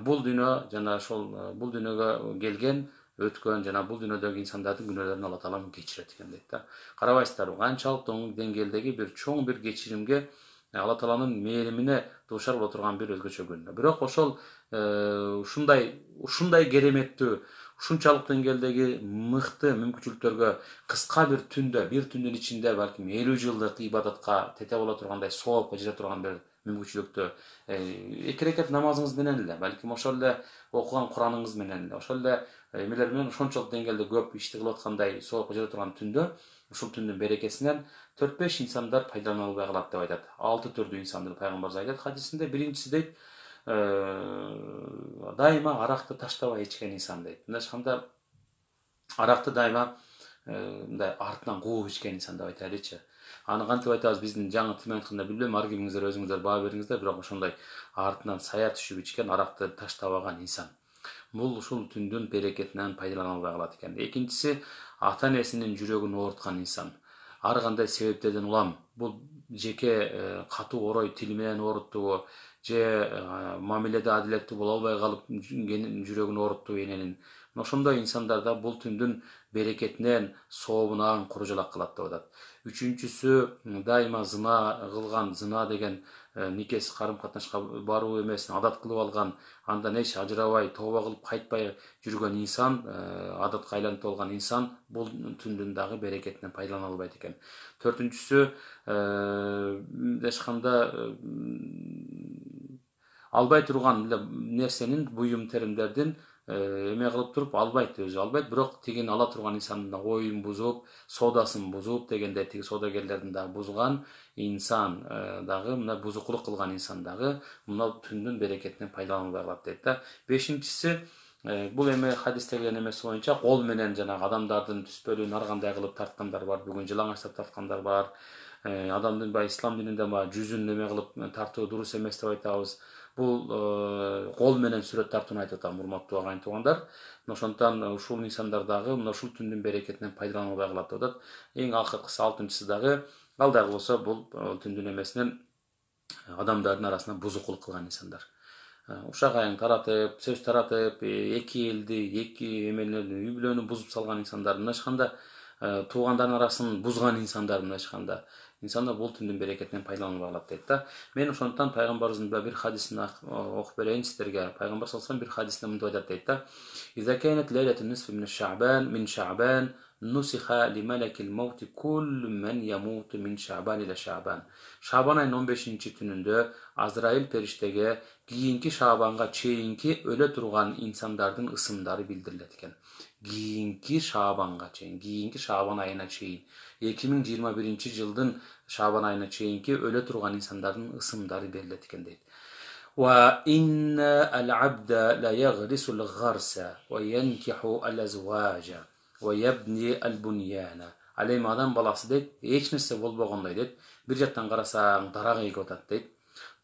бул дүйнө жана ошол бул дүйнөгө келген, өткөн жана бул дүйнөдөгү инсандардын күнөөлөрүн Алла Таалам кечирет экен дейт да. Карабайсыздарбы, канчалык деңгээлдеги бир чоң бир кечиримге Алла Тааланын мээримине дуушар боло турган бир өзгөчө күн. Бирок ошол ушундай кереметтүү, ушунчалык деңгээлдеги мыкты мүмкүнчүлүктөргө кыска бир түндө, бир түндүн ичинде балким 50 жылдык ибадатка тете боло тургандай, соопко жете турган бир мүмкүнчүлүктү 2 рекат намазыңыз менен эле, балким ошол эле окуган Кураныңыз менен эле, ошол эле эмелер менен ошончолук деңгээлде көп ишти кылып аткандай соопко жете турган түндө, ушул түндүн берекесинен 4-5 инсандар пайдалана албай калат деп айтат. 6 түрдүү инсандар пайгамбарыбыз айтат хадисинде. Биринчиси дейт, дайыма аракты таштабай ичкен инсан дейт. Мындай айтканда, аракты дайыма мындай артынан кууп ичкен инсан деп айтайлычы. Аны кантип айтабыз, биздин жаңы тилмен айтканда билбейм, ар кимиңиздер өзүңүздөр баа бериңиздер, бирок ошондой артынан сая түшүп ичкен, аракты таштабаган инсан. Бул ушул түндүн берекетинен пайдалана албай калат экен. Экинчиси, ата энесинин жүрөгүн ооруткан инсан. Ар кандай себептерден улам, бул жеке катуу орой тил менен ооруттугу, же мамиледе адилеттүү боло албай калып жүрөгүн ооруттугу эненин. Ошондой инсандарда бул түндүн берекетинен, сообунан куружалак кылат деп атат. Үчүнчүсү, дайыма зына кылган, зына деген никес карым катнашка баруу эмесин адат кылып алган, андан эч ажырабай, тооба кылып кайтпай жүргөн инсан, адатка айланып алган инсан бул түндүн дагы берекетинен пайдалана албайт экен. Төртүнчүсү, дешканда албай турган нерсенин, буюм теримдердин эме кылып туруп албайт, өзү албайт, бирок тигин ала турган инсандын оюн бузуп, соодасын бузуп дегенде тиги соодагерлердин дагы бузган инсан дагы, мына бузукулук кылган инсан дагы мына түндүн берекетинен пайдалана албай калат дейт да. Бешинчиси, бул эме хадисте келген эмеси боюнча кол менен жанагы адамдардын түспөлүн ар кандай кылып тарткандар бар, бүгүн жылаңачтап тарткандар бар. Адамдын баягы ислам дининде жүзүн эме кылып тартуу дурус эмес деп айтабыз. Бул кол менен сүрөт тартууну айтып атам, урматтуу агайын туугандар. Ошондон ушул инсандар дагы мына ушул түндүн берекетинен пайдалана албай калат деп атат. Эң акыркысы, алтынчысы дагы, ал дагы болсо бул түндүн эмесинен адамдардын арасында бузукулук кылган инсандар. Ушак айың таратып, сөз таратып, эки элди, эки эмелерди, үй бүлөнү бузуп салган инсандар, мына айтканда туугандардын арасын бузган инсандар, мына айтканда инсандар бул түндүн берекетинен пайдалана албай калат дейт да. Мен ошондуктан пайгамбарыбыздын бир хадисин окуп берейин сиздерге. Пайгамбар саллаллаху алейхи вассалам бир хадисинде мынтип айтат дейт да. Иза канат лайлатун нисфи мин Шаъбан нусиха ли малакил маути куллу мен ямуту мин Шаъбан иля Шаъбан. Шаъбан айынын 15-түнүндө Азраил периштеге кийинки Шаъбанга чейинки өлө турган инсандардын ысымдары билдирилет экен. Кийинки Шаъбанга чейин, кийинки Шаъбан айына чейин, 2021-жылдын Шаъбан айына чейинки өлө турган инсандардын ысымдары берилет экен дейт. Wa inna al-abda la yaghrisu al-gharsa wa yankihu al-azwaja wa yabni al-bunyana. Ал эми адам баласы дейт, эч нерсе болбогондой дейт, бир жактан карасаң дарак эгип атат дейт.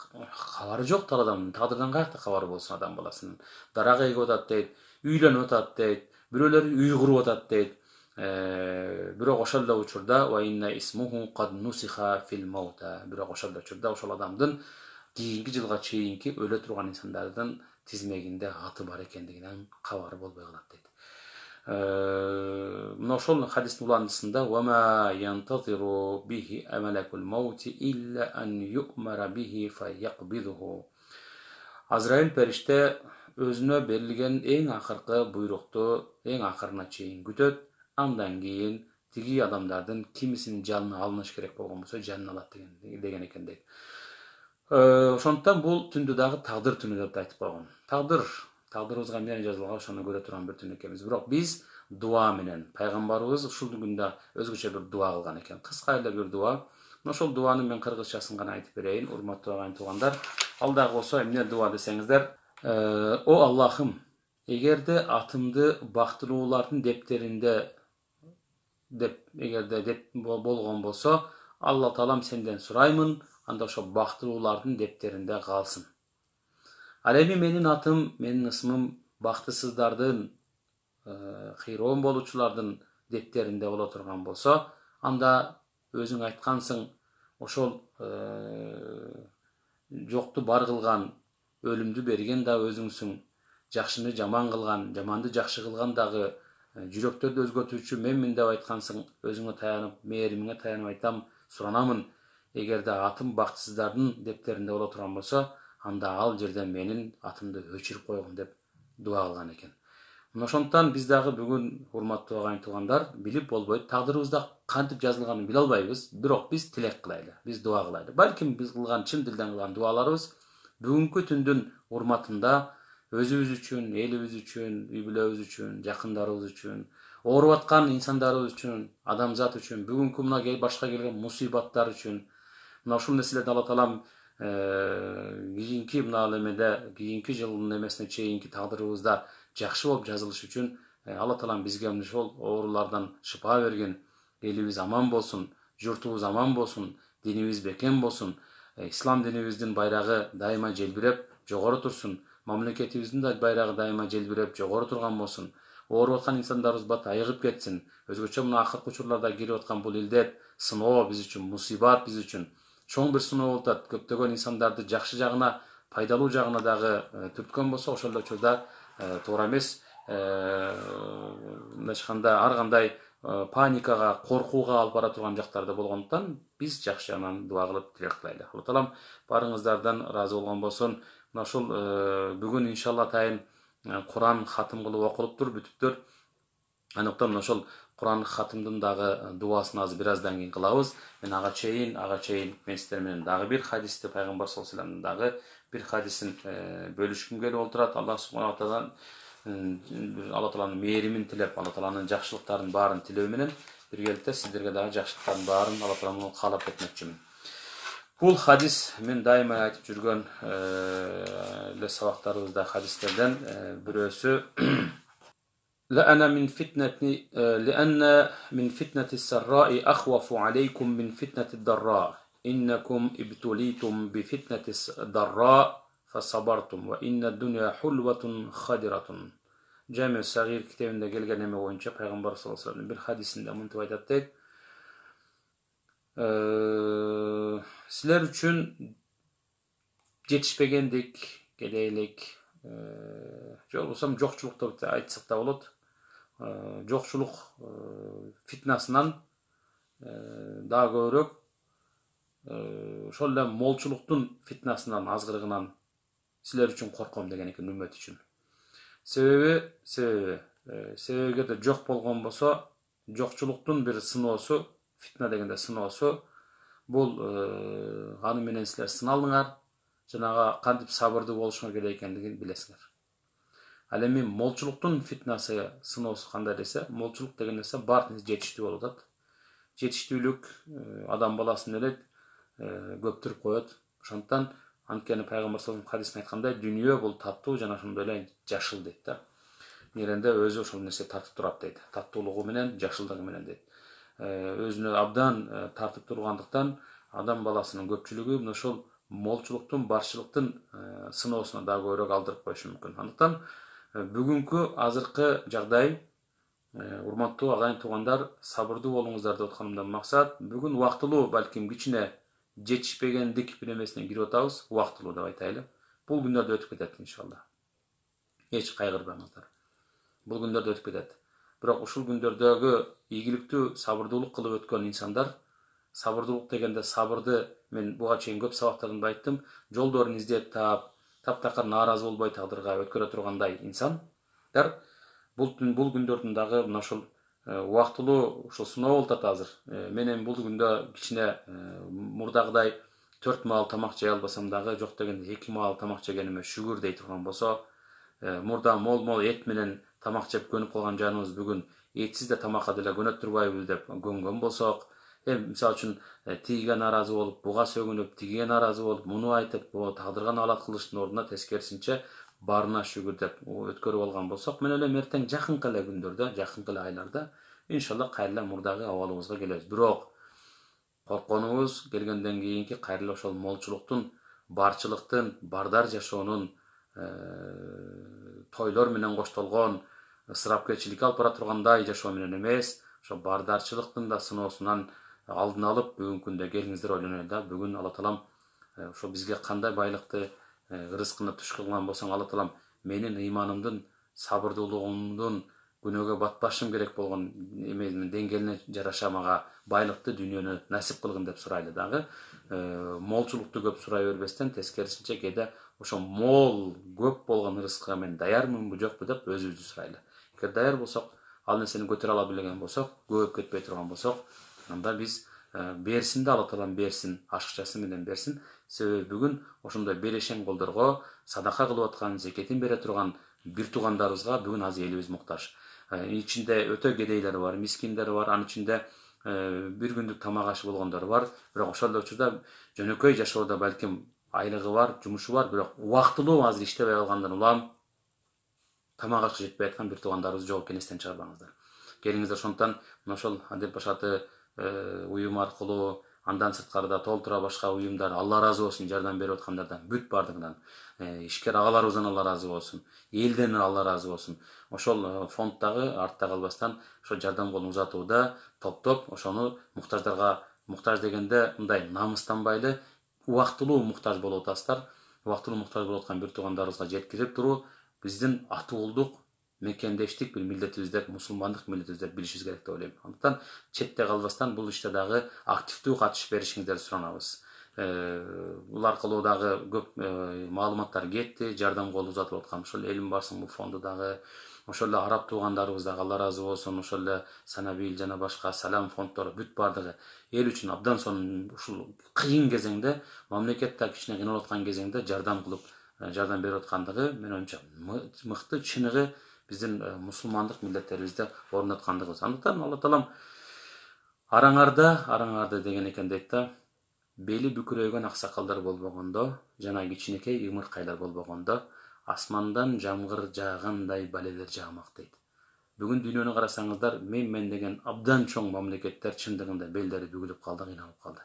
Кабары жок да адамдын, тагдырдан каякта кабары болсун адам баласынын. Дарак эгип атат дейт, үйлөнүп атат дейт, бирөөлөр үй куруп атат дейт. Бирок ошол эле учурда wa inna ismuhu qad nusikha fil mauta. Бирок ошол эле учурда ошол адамдын кийинки жылга чейинки өлө турган инсандардын тизмегинде аты бар экендигинен кабары болбой калат дейт. Мына ошол хадистин уландысында вама янтазиру бихи амалакул маути илля ан ю'мара бихи файяқбидуху. Азраил периште өзүнө берилген эң акыркы буйрукту эң акырына чейин күтөт, андан кийин тиги адамдардын кимисинин жанына алыныш керек болгон болсо жанын алат деген экен дейт. Ошондуктан бул түндү дагы тагдыр түнү деп айтып койгон. Тагдырыбызга эмне жазылган ошону көрө турган бир түн экенбиз. Бирок биз дуа менен пайгамбарыбыз ушул күндө өзгөчө бир дуа кылган экен. Кыска эле бир дуа. Ошол дуаны мен кыргызчасын гана айтып берейин, урматтуу агайын туугандар. Ал дагы болсо эмне дуа десеңиздер, о Аллахым, эгерде атымды бактылуулардын дептеринде деп болгон болсо, Алла Таалам сенден сураймын, анда ошо бактылуулардын дептеринде калсын. Ал эми менин атым, менин ысмым бактысыздардын, кыйроон болуучулардын дептеринде боло турган болсо, анда өзүң айткансың, ошол жокту бар кылган, өлүмдү берген да өзүңсүң, жакшыны жаман кылган, жаманды жакшы кылган дагы, жүрөктөрдү өзгөртүүчү менмин деп айткансың, өзүңө таянып, мээримиңе таянып айтам, суранамын, эгерде атым бактысыздардын дептеринде боло турган болсо, анда ал жерден менин атымды өчүрүп койгун деп дуа кылган экен. Ошондуктан биз дагы бүгүн, урматтуу агайын туугандар, билип болбойт, тагдырыбызда кантип жазылганын биле албайбыз, бирок биз тилек кылайлы, биз дуа кылайлы. Балким биз кылган чын дилден кылган дуаларыбыз бүгүнкү түндүн урматында өзүбүз үчүн, элибиз үчүн, үй бүлөбүз үчүн, жакындарыбыз үчүн, ооруп аткан инсандарыбыз үчүн, адамзат үчүн, бүгүнкү мына башка келген мусибаттар үчүн, мына ушул нерселерди Алла Таалам кийинки мына эмеде, кийинки жылдын эмесине чейинки тагдырыбызда жакшы болуп жазылыш үчүн Алла Таалам бизге ошол оорулардан шыпа берген, элибиз аман болсун, журтубуз аман болсун, динибиз бекем болсун, ислам динибиздин байрагы дайыма желбиреп жогору турсун, мамлекетибиздин да байрагы дайыма желбиреп жогору турган болсун, ооруп аткан инсандарыбыз бат айыгып кетсин. Өзгөчө мына акыркы учурларда кирип аткан бул илдет сыноо биз үчүн, мусибат биз үчүн чоң бир сыноо болуп атат. Көптөгөн инсандарды жакшы жагына, пайдалуу жагына дагы түрткөн болсо, ошол эле учурда туура эмес, мындайча айтканда ар кандай паникага, коркууга алып бара турган жактарда болгондуктан биз жакшы жагынан дуа кылып тилек кылайлы. Алла Таалам баарыңыздардан ыраазы болгон болсун. Мына ушул бүгүн иншалла атайын Куран хатым кылып окулуптур, бүтүптүр. Андыктан ошол Куран хатымдын дагы дуасын азыр бир аздан кийин кылабыз. Мен ага чейин мен сиздер менен дагы бир хадисти, пайгамбар саллаллаху алейхи вассаламдын дагы бир хадисин бөлүшкүм келип отурат. Алла субханаху тааладан Алла Тааланын мээримин тилеп, Алла Тааланын жакшылыктарын баарын тилөө менен биргеликте сиздерге дагы жакшылыктардын баарын Алла Таалам каалап кетмекчимин. Бул хадис мен дайыма айтып жүргөн эле сабактарыбызда хадистерден бирөөсү لأن من فتنة السراء أخوف عليكم من فتنة الضراء إنكم ابتليتم بفتنة الضراء فصبرتم وإن الدنيا حلوة خضرة. Жами الصغير китебинде келген эме боюнча пайгамбар саллаллаху алейхи вассалам бир хадисинде мынтип айтат дейт: силер үчүн жетишпегендик, кедейлик, же болбосо жокчулук деп айтсак да болот, жокчулук фитнасынан дагы көбүрөөк ошол эле молчулуктун фитнасынан, азгырыгынан силер үчүн корком деген экен, үммөт үчүн. Себеби эгерде жок болгон болсо, жокчулуктун бир сыноосу, фитна дегенде сыноосу, бул аны менен силер сыналдыңар, жанагы кантип сабырдуу болушуңар керек экендигин билесиңер. Ал эми молчулуктун фитнасы, сыноосу кандай десе, молчулук деген нерсе баардык жетиштүү болуп атат. Жетиштүүлүк адам баласын эле көптүрүп коет. Ошондуктан анткени пайгамбар саллаллаху алейхи вассалам хадисинде айткандай, дүйнө бул таттуу жана ошондой эле жашыл дейт да. Неренде өзү ошол нерсе тартып турат дейт. Таттуулугу менен, жашылдыгы менен дейт. Өзүнө абдан тартып тургандыктан адам баласынын көпчүлүгү мына ошол молчулуктун, барчылыктын сыноосуна дагы көбүрөөк алдырып коюшу мүмкүн. Андыктан бүгүнкү азыркы жагдай, урматтуу агайын туугандар, сабырдуу болуңуздар деп атканымдан максат, бүгүн убактылуу, балким кичине жетишпегендик бир эмесине кирип атабыз, убактылуу деп айтайлы. Бул күндөрдө өтүп кетет иншалла. Эч кайгырбаңыздар. Бул күндөрдө өтүп кетет. Бирок ушул күндөрдөгү ийгиликтүү, сабырдуулук кылып өткөн инсандар, сабырдуулук дегенде сабырды мен буга чейин көп сабактарымда айттым, жолдорун издеп таптакыр нааразы болбой тагдырга өткөрө тургандай инсандар, бул күндөрдүн дагы мына ушул убактылуу ушул сыноо болуп атат азыр. Мен эми бул күндө кичине мурдагыдай 4 маал тамак жей албасам дагы, жок дегенде 2 маал тамак жегениме шүгүр дей турган болсо, мурда мол эт менен тамак жеп көнүп калган жаныбыз бүгүн этсиз да тамакка деле көнөт турбайбы деп көнгөн болсок, мисалы үчүн тигиге нааразы болуп, буга сөгүнүп, тигиге нааразы болуп, муну айтып, тагдырга наалат кылыштын ордуна тескерисинче баарына шүгүр деп өткөрүп алган болсок, мен ойлойм эртең жакынкы эле күндөрдө, жакынкы эле айларда иншалла кайра мурдагы абалыбызга келебиз. Бирок коркконубуз келгенден кийинки кайра эле ошол молчулуктун, барчылыктын, бардар жашоонун, тойлор менен коштолгон, ысырапкерчиликке алып бара тургандай жашоо менен эмес, ошо бардарчылыктын да сыноосунан алдын алып, бүгүнкү күндө келиңиздер ойлонолу да, бүгүн Алла таалам ошо бизге кандай байлыкты рызкыны туш кылган болсоң, Алла таалам менин ыйманымдын, сабырдуулугумдун, күнөөгө батпашым керек болгон эмемдин деңгээлине жараша мага байлыкты, дүйнөнү насип кылгын деп сурайлы дагы. Молчулукту көп сурай бербестен, тескерисинче кээде ошо мол, көп болгон рызкыга мен даярмынбы, жокпу деп өзүбүздү сурайлы. Эгер даяр болсок, ал нерсени көтөрө ала билген болсок, көбөйүп кетпей турган болсок, анда биз берсин да Алла таалам берсин, ашыкчасы менен берсин. Себеби бүгүн ошондой берешең колдорго, садака кылып аткан, зекетин бере турган бир туугандарыбызга бүгүн азыр элибиз муктаж. Ичинде өтө кедейлер бар, мискиндер бар, анын ичинде бир күндүк тамак ашы болгондор бар. Бирок ошол эле учурда жөнөкөй жашоодо балким айлыгы бар, жумушу бар, бирок убактылуу азыр иштебей калгандан улам тамак ашка жетпей аткан бир туугандарыбыз жок экенин эстен чыгарбаңыздар. Келиңиздер, ошондуктан мына ошол Адеп Башаты уюм аркылуу, андан сырткарыда толтура башка уюмдар, Алла ыраазы болсун, жардам берип аткандардан, бүт бардыгынан, ишкер агаларыбыздан Алла ыраазы болсун, элден Алла ыраазы болсун. Ошол фонддагы артта калбастан ошо жардам колун узатууда топтоп, ошону муктаждарга, муктаж дегенде мындай намыстанбайлы, убактылуу муктаж болуп атасыздар. Убактылуу муктаж болуп аткан бир туугандарыбызга жеткирип туруу биздин атуулдук, мекендештик бир милдетибиз деп, мусулмандык милдетибиз деп билишибиз керек деп ойлойм. Андыктан четте калбастан бул иште дагы активдүү катышып беришиңиздерди суранабыз. Бул аркылуу дагы көп маалыматтар кетти, жардам колу узатылып аткан ошол Элим Барсың фонду дагы, ошол эле араб туугандарыбыз дагы Алла ыраазы болсун, ошол эле Санабил жана башка Салам фонддору бүт бардыгы эл үчүн абдан сонун ушул кыйын кезеңде, мамлекет да кичине кыйналып аткан кезеңде жардам кылып, жардам берип аткандыгы менин оюмча мыкты чыныгы биздин мусулмандык милдеттерибизде орундаткандыгыбыз. Андыктан Алла таалам араңарды деген экен дейт да, бели бүкүрөйгөн аксакалдар болбогондо, жана кичинекей ымыркайлар болбогондо, асмандан жамгыр жаагандай балелер жаамак дейт. Бүгүн дүйнөнү карасаңыздар, мен деген абдан чоң мамлекеттер чындыгында белдери бүгүлүп калды, кыйналып калды.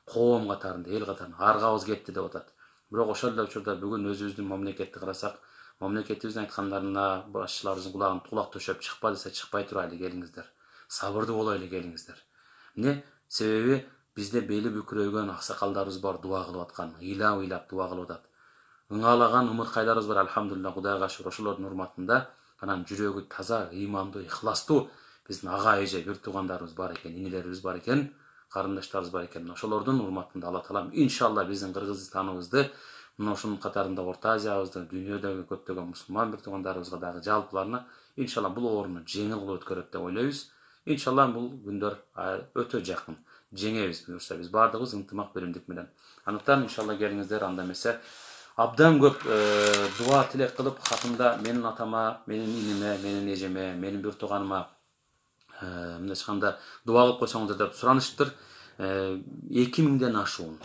Коом катарында, эл катарында аргабыз кетти деп атат. Бирок ошол эле учурда бүгүн өзүбүздүн мамлекетти карасак, мамлекетибиздин айткандарына башчыларыбыздын кулагын кулак төшөп, чыкпа десе чыкпай турайлы, келиңиздер. Сабырдуу болойлу, келиңиздер. Эмне? Себеби бизде бели бүкүрөйгөн аксакалдарыбыз бар, дуа кылып аткан, ыйлап дуа кылып атат. Ыңаалаган ымыркайларыбыз бар, алхамдулилlah, Кудайга шүгүр. Ошолордун урматында анан жүрөгү таза, ыймандуу, ыхластуу биздин ага эже бир туугандарыбыз бар экен, инилерибиз бар экен, карындаштарыбыз бар экен. Ошолордун урматында Алла таалам иншалла биздин Кыргызстаныбызды, мына ошонун катарында Орто Азиябызды, дүйнөдөгү көптөгөн мусулман бир туугандарыбызга дагы жалпыларына иншалла бул орунду жеңил кылып өткөрөт деп ойлойбуз. Иншалла бул күндөр өтө жакын. Жеңебиз буюрса биз бардыгыбыз ынтымак биримдик менен. Андыктан иншалла келиңиздер, анда эмесе абдан көп дуа тилек кылып, хатымда менин атама, менин иниме, менин эжеме, менин бир тууганыма мындай айтканда дуа кылып койсоңуздар деп суранышыптыр. 2000ден ашуун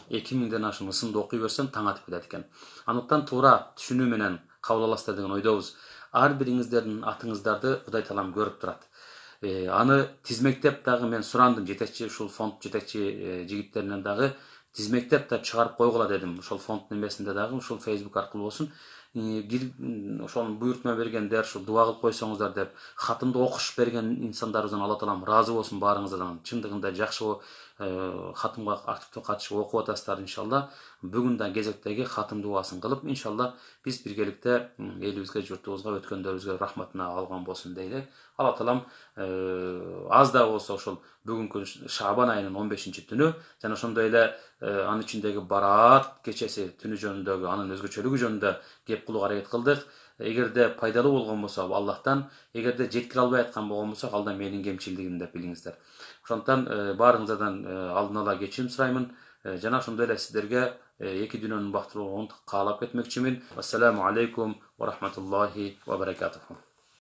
ысымды окуй берсем таң атып кетет экен. Андыктан туура түшүнүү менен кабыл аласыздар деген ойдобуз. Ар бириңиздердин атыңыздарды Кудай таалам көрүп турат. Аны тизмектеп дагы мен сурандым, жетекчи ушул фонд жетекчи жигиттеринен дагы тизмектеп да чыгарып койгула дедим. Ошол фонддун эмесинде дагы ушул Facebook аркылуу болсун, ошонун буйртма бергендер, ушул дуа кылып койсоңуздар деп хатымды окушуп берген инсандарыбыздан Алла таалам ыраазы болсун баарыңыздан. Чындыгында жакшы хатымга активдүү катышып окуп атасыздар иншалла. Бүгүн да кезектеги хатым дуасын кылып, иншалла биз биргеликте элибизге, журтубузга, өткөндөрүбүзгө рахматына алган болсун дейли. Алла таалам аз да болсо ошол бүгүнкү Шабан айынын 15-түнү жана ошондой эле анын ичиндеги Бараат кечеси түнү жөнүндөгү, анын өзгөчөлүгү жөнүндө кеп ийгилик кылууга аракет кылдык. Эгерде пайдалуу болгон болсо ал Аллахтан, эгерде жеткире албай аткан болгон болсок ал да менин кемчилдигим деп билиңиздер. Ошондуктан баарыңыздардан алдын ала кечирим сураймын. Жана ошондой эле сиздерге эки дүйнөнүн бактылуулугун каалап кетмекчимин. Ассаламу алейкум ва рахматуллахи ва баракатуху.